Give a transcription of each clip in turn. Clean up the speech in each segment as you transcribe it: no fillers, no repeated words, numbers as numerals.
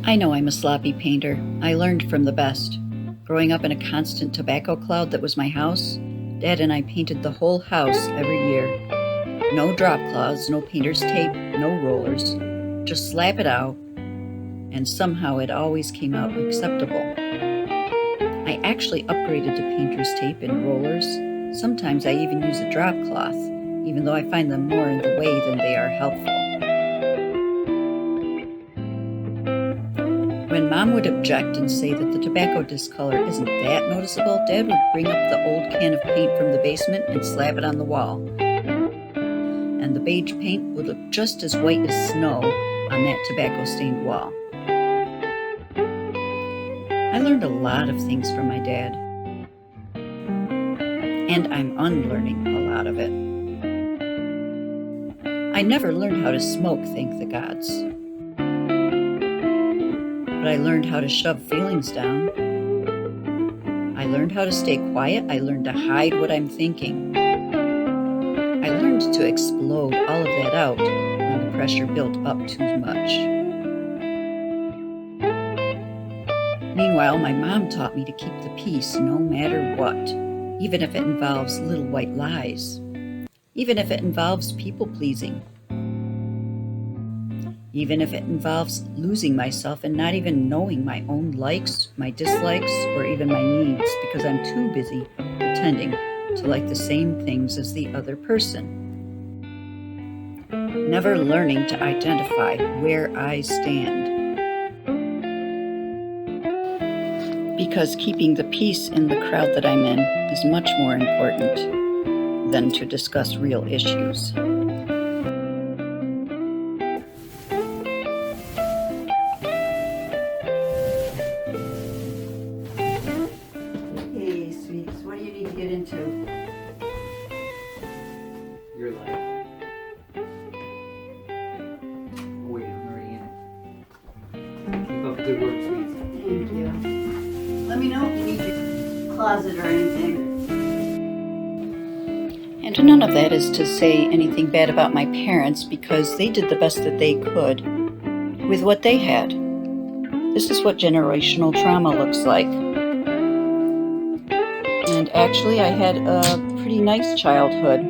I know I'm a sloppy painter. I learned from the best. Growing up in a constant tobacco cloud that was my house, Dad and I painted the whole house every year. No drop cloths, no painter's tape, no rollers. Just slap it out, and somehow it always came out acceptable. I actually upgraded to painter's tape and rollers. Sometimes I even use a drop cloth, even though I find them more in the way than they are helpful. When Mom would object and say that the tobacco discolor isn't that noticeable, Dad would bring up the old can of paint from the basement and slap it on the wall. And the beige paint would look just as white as snow on that tobacco-stained wall. I learned a lot of things from my dad. And I'm unlearning a lot of it. I never learned how to smoke, thank the gods. But I learned how to shove feelings down. I learned how to stay quiet. I learned to hide what I'm thinking. I learned to explode all of that out when the pressure built up too much. Meanwhile, my mom taught me to keep the peace no matter what, even if it involves little white lies, even if it involves people-pleasing, even if it involves losing myself and not even knowing my own likes, my dislikes, or even my needs because I'm too busy pretending to like the same things as the other person. Never learning to identify where I stand. Because keeping the peace in the crowd that I'm in is much more important than to discuss real issues. Hey, sweeties, what do you need to get into? Your life. Oh, wait, I'm already in it. Keep up the good work, sweets. Thank you. Let me know if you need your closet or anything. And none of that is to say anything bad about my parents, because they did the best that they could with what they had. This is what generational trauma looks like. And actually, I had a pretty nice childhood.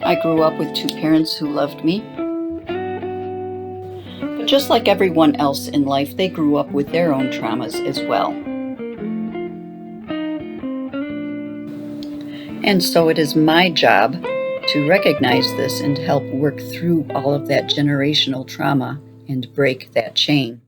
I grew up with two parents who loved me. But just like everyone else in life, they grew up with their own traumas as well. And so it is my job to recognize this and help work through all of that generational trauma and break that chain.